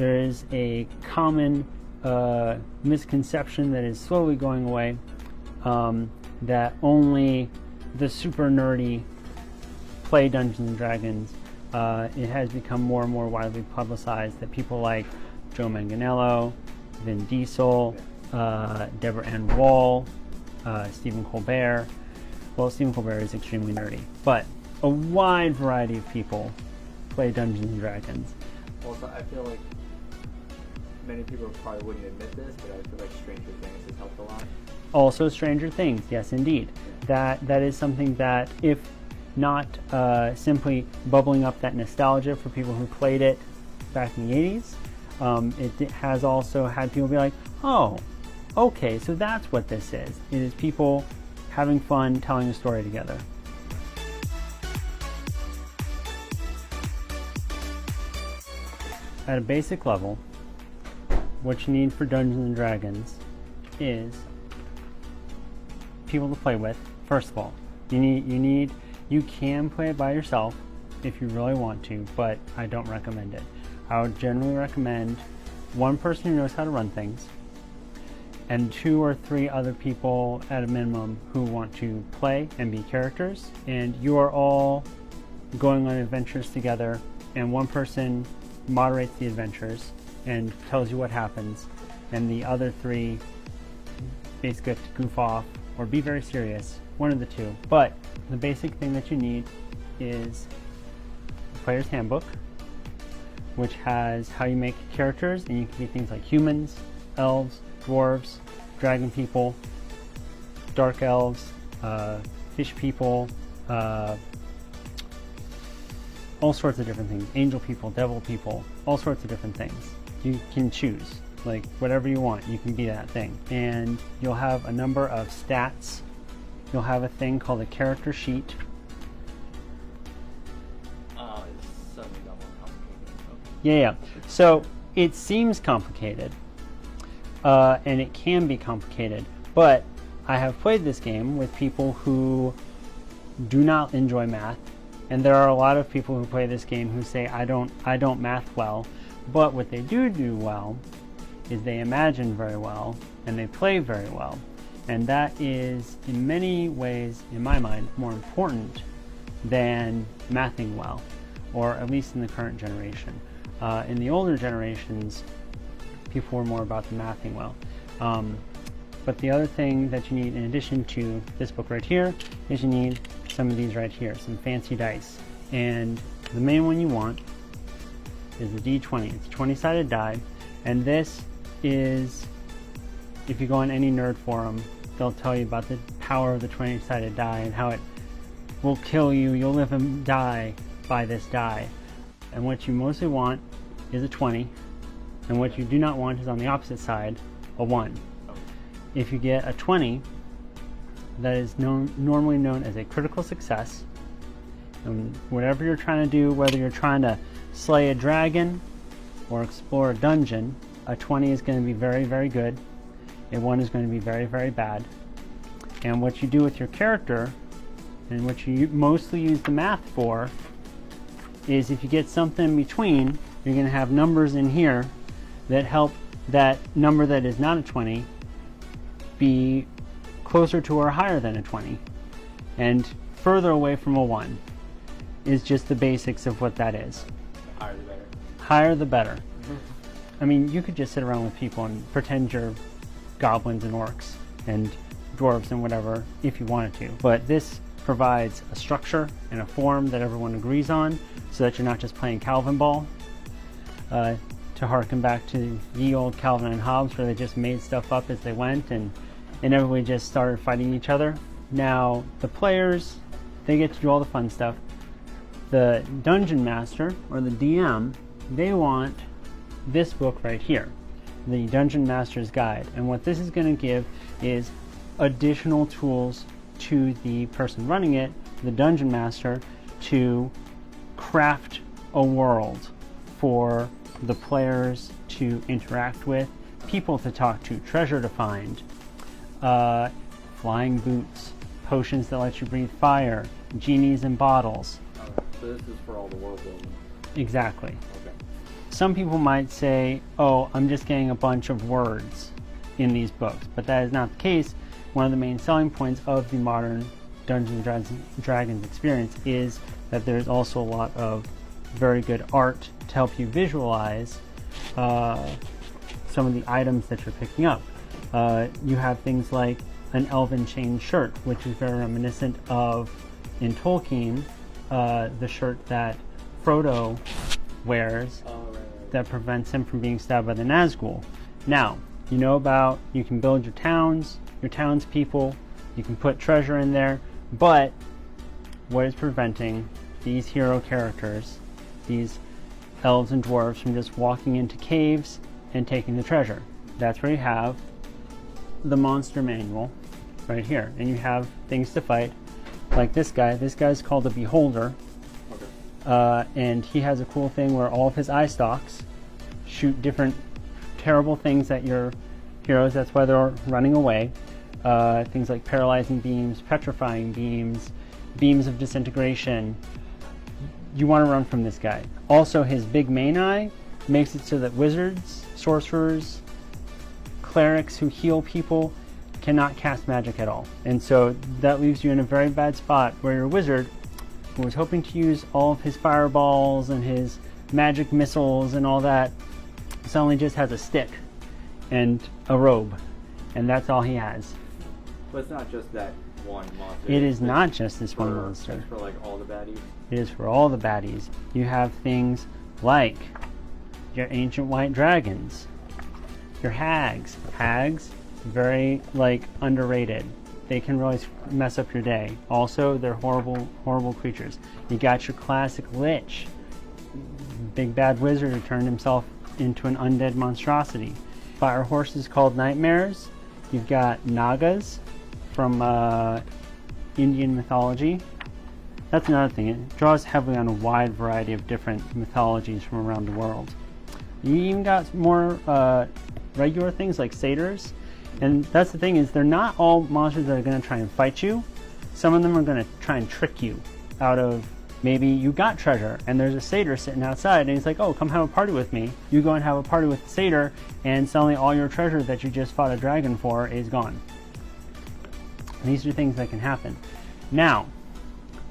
there is a common misconception that is slowly going away, that only the super nerdy play Dungeons and Dragons. It has become more and more widely publicized that people like Joe Manganiello, Vin Diesel, Deborah Ann Wall, Stephen Colbert. Well, Stephen Colbert is extremely nerdy, but a wide variety of people play Dungeons and Dragons. Also, I feel like many people probably wouldn't admit this, but I feel like Stranger Things has helped a lot. Also, Stranger Things, yes, indeed. That is something that, if not simply bubbling up that nostalgia for people who played it back in the 80s, it has also had people be like, oh, okay, so that's what this is. It is people having fun telling a story together. At a basic level, what you need for Dungeons and Dragons is people to play with. First of all, you can play it by yourself if you really want to, but I don't recommend it. I would generally recommend one person who knows how to run things, and 2 or 3 other people at a minimum who want to play and be characters, and you are all going on adventures together, and one person moderates the adventures and tells you what happens, and the other 3 basically have to goof off or be very serious, one of the 2. But the basic thing that you need is the player's handbook, which has how you make characters, and you can be things like humans, elves, dwarves, dragon people, dark elves, fish people, all sorts of different things, angel people, devil people, all sorts of different things. You can choose, like whatever you want, you can be that thing. And you'll have a number of stats. You'll have a thing called a character sheet. It's suddenly got more complicated. Yeah. So it seems complicated, and it can be complicated, but I have played this game with people who do not enjoy math, and there are a lot of people who play this game who say, I don't math well, but what they do well is they imagine very well, and they play very well. And that is, in many ways, in my mind, more important than mathing well, or at least in the current generation. In the older generations, people were more about the mathing well. But the other thing that you need, in addition to this book right here, is you need some of these right here, some fancy dice. And the main one you want is the D20. It's a 20-sided die, and this is, if you go on any nerd forum, they'll tell you about the power of the 20-sided die and how it will kill you. You'll live and die by this die. And what you mostly want is a 20, and what you do not want is on the opposite side, a 1. If you get a 20, that is normally known as a critical success. And whatever you're trying to do, whether you're trying to slay a dragon or explore a dungeon, a 20 is going to be very, very good. A 1 is going to be very, very bad. And what you do with your character, and what you mostly use the math for, is if you get something in between, you're going to have numbers in here that help that number that is not a 20 be closer to or higher than a 20, and further away from a 1 is just the basics of what that is. Higher the better. Higher the better. I mean, you could just sit around with people and pretend you're goblins and orcs and dwarves and whatever if you wanted to, but this provides a structure and a form that everyone agrees on, so that you're not just playing Calvin Ball, to harken back to the old Calvin and Hobbes, where they just made stuff up as they went and everybody just started fighting each other. Now, the players, they get to do all the fun stuff. The Dungeon Master, or the DM, they want this book right here, the Dungeon Master's Guide. And what this is going to give is additional tools to the person running it, the Dungeon Master, to craft a world for the players to interact with, people to talk to, treasure to find, flying boots, potions that let you breathe fire, genies in bottles. So this is for all the world building. Exactly. Okay. some people might say, oh, I'm just getting a bunch of words in these books, but that is not the case. One of the main selling points of the modern Dungeons & Dragons experience is that there's also a lot of very good art to help you visualize some of the items that you're picking up. You have things like an elven chain shirt, which is very reminiscent of, in Tolkien, the shirt that Frodo wears that prevents him from being stabbed by the Nazgul. Now, you can build your townspeople, you can put treasure in there, but what is preventing these hero characters, these elves and dwarves, from just walking into caves and taking the treasure? That's where you have the monster manual right here, and you have things to fight, like this guy. This guy's called a Beholder. And he has a cool thing where all of his eye stalks shoot different terrible things at your heroes. That's why they're running away. Things like paralyzing beams, petrifying beams, beams of disintegration. You want to run from this guy. Also, his big main eye makes it so that wizards, sorcerers, clerics who heal people cannot cast magic at all. And so that leaves you in a very bad spot where your wizard, who was hoping to use all of his fireballs and his magic missiles and all that, suddenly just has a stick and a robe, and that's all he has. But it's not just that one monster. It is not just this one monster. It's for like all the baddies. It is for all the baddies. You have things like your ancient white dragons, your hags. Hags, very underrated. They can really mess up your day. Also, they're horrible, horrible creatures. You got your classic lich, big bad wizard who turned himself into an undead monstrosity. Fire horses called nightmares. You've got nagas from Indian mythology. That's another thing. It draws heavily on a wide variety of different mythologies from around the world. You even got more regular things like satyrs. And that's the thing, is they're not all monsters that are going to try and fight you. Some of them are going to try and trick you out of, maybe you got treasure and there's a satyr sitting outside and he's like, oh, come have a party with me. You go and have a party with the satyr, and suddenly all your treasure that you just fought a dragon for is gone. These are things that can happen. Now,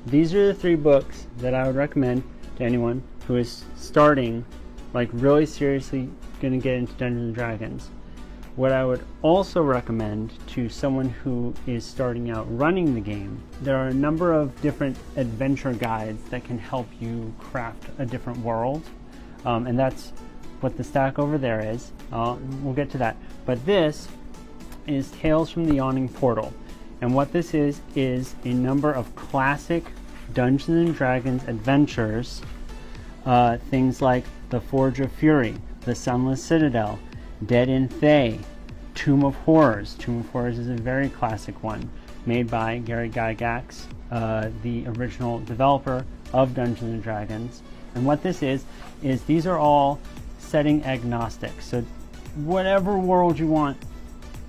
these are the 3 books that I would recommend to anyone who is starting, really seriously going to get into Dungeons & Dragons. What I would also recommend to someone who is starting out running the game, there are a number of different adventure guides that can help you craft a different world. And that's what the stack over there is. We'll get to that. But this is Tales from the Yawning Portal. And what this is a number of classic Dungeons & Dragons adventures. Things like The Forge of Fury, The Sunless Citadel, Dead in Thay, Tomb of Horrors. Tomb of Horrors is a very classic one, made by Gary Gygax, the original developer of Dungeons & Dragons. And what this is these are all setting agnostic. So whatever world you want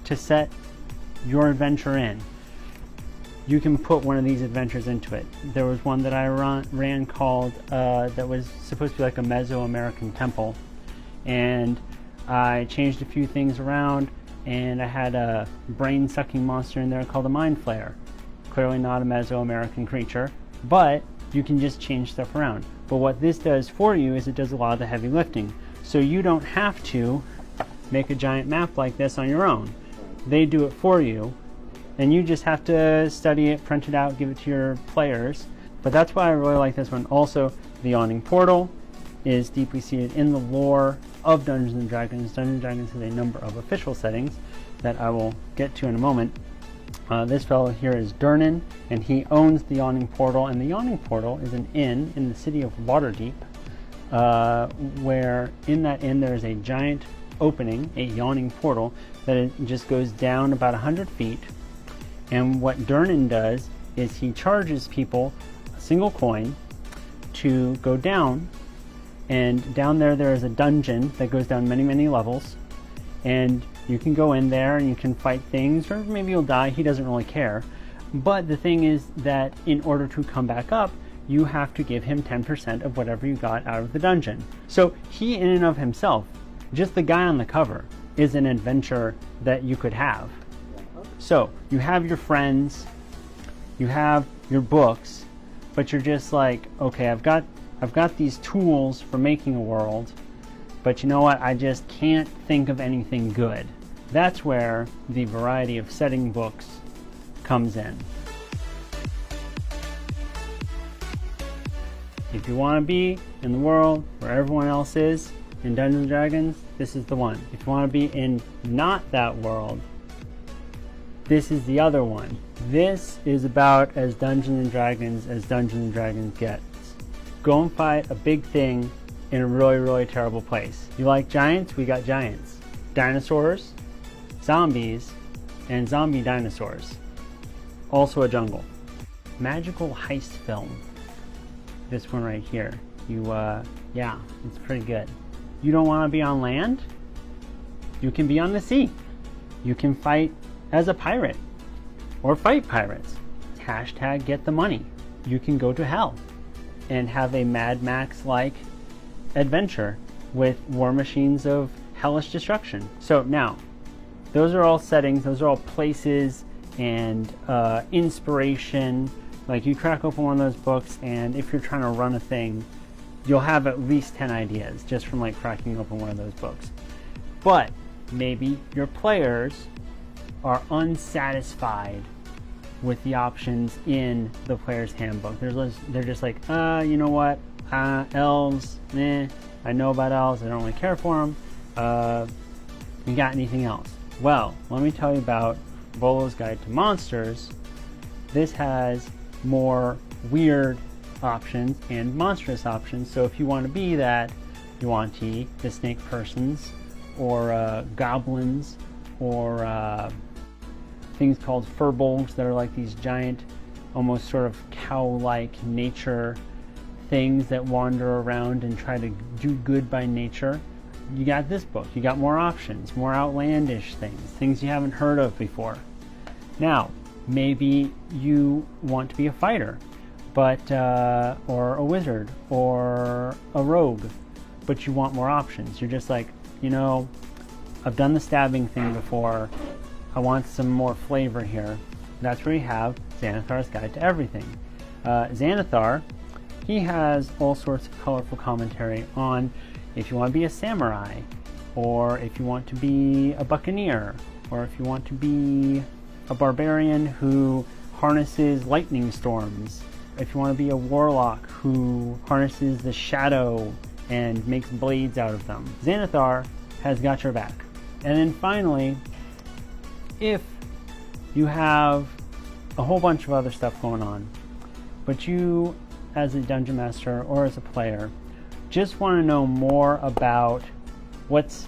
to set your adventure in, you can put one of these adventures into it. There was one that I ran called, that was supposed to be like a Mesoamerican temple, and I changed a few things around, and I had a brain-sucking monster in there called a Mind Flayer. Clearly not a Mesoamerican creature, but you can just change stuff around. But what this does for you is it does a lot of the heavy lifting. So you don't have to make a giant map like this on your own. They do it for you, and you just have to study it, print it out, give it to your players. But that's why I really like this one. Also, The Yawning Portal is deeply seated in the lore of Dungeons & Dragons. Dungeons & Dragons has a number of official settings that I will get to in a moment. This fellow here is Durnan, and he owns the Yawning Portal, and the Yawning Portal is an inn in the city of Waterdeep, where in that inn there is a giant opening, a yawning portal, that it just goes down about 100 feet. And what Durnan does is he charges people a single coin to go down, and down there is a dungeon that goes down many, many levels, and you can go in there and you can fight things, or maybe you'll die. He doesn't really care. But the thing is that in order to come back up, you have to give him 10% of whatever you got out of the dungeon. So he in and of himself, just the guy on the cover, is an adventure that you could have. So you have your friends, you have your books, but you're just like, okay, I've got these tools for making a world, but you know what, I just can't think of anything good. That's where the variety of setting books comes in. If you want to be in the world where everyone else is in Dungeons & Dragons, this is the one. If you want to be in not that world, this is the other one. This is about as Dungeons & Dragons as Dungeons & Dragons gets. Go and fight a big thing in a really, really terrible place. You like giants? We got giants. Dinosaurs, zombies, and zombie dinosaurs. Also a jungle. Magical heist film. This one right here. Yeah, it's pretty good. You don't want to be on land? You can be on the sea. You can fight as a pirate or fight pirates. Hashtag get the money. You can go to hell and have a Mad Max-like adventure with war machines of hellish destruction. So now, those are all settings, those are all places and inspiration. Like you crack open one of those books, and if you're trying to run a thing, you'll have at least 10 ideas just from like cracking open one of those books. But maybe your players are unsatisfied with the options in the player's handbook. They're just like, you know what, elves, I know about elves, I don't really care for them. You got anything else? Well, let me tell you about Volo's Guide to Monsters. This has more weird options and monstrous options. So if you want to be that Yuan-Ti, the snake persons, or goblins, or things called furbolgs that are like these giant, almost sort of cow-like nature things that wander around and try to do good by nature. You got this book. You got more options, more outlandish things you haven't heard of before. Now, maybe you want to be a fighter, but or a wizard, or a rogue, but you want more options. You're just like, you know, I've done the stabbing thing before. I want some more flavor here. That's where you have Xanathar's Guide to Everything. Xanathar, he has all sorts of colorful commentary on if you want to be a samurai, or if you want to be a buccaneer, or if you want to be a barbarian who harnesses lightning storms, if you want to be a warlock who harnesses the shadow and makes blades out of them. Xanathar has got your back. And then finally, if you have a whole bunch of other stuff going on, but you, as a dungeon master or as a player, just want to know more about what's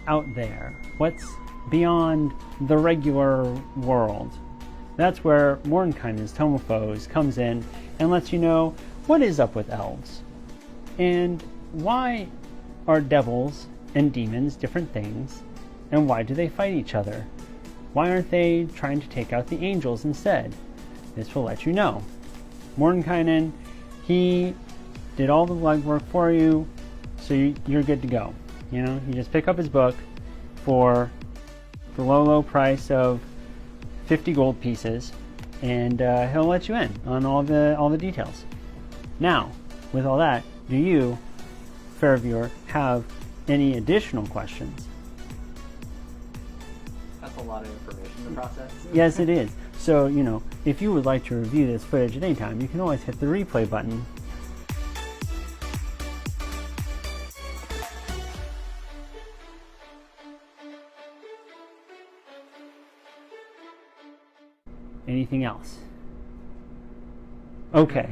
out there, what's beyond the regular world. That's where Mordenkainen's Tome of Foes comes in and lets you know what is up with elves. And why are devils and demons different things? And why do they fight each other? Why aren't they trying to take out the angels instead? This will let you know. Mordenkainen, he did all the legwork for you, so you're good to go. You know, you just pick up his book for the low price of 50 gold pieces, and he'll let you in on all the details. Now, with all that, do you, fair viewer, have any additional questions? That's a lot of information to process. Yes, it is. So, you know, if you would like to review this footage at any time, you can always hit the replay button. Anything else? Okay.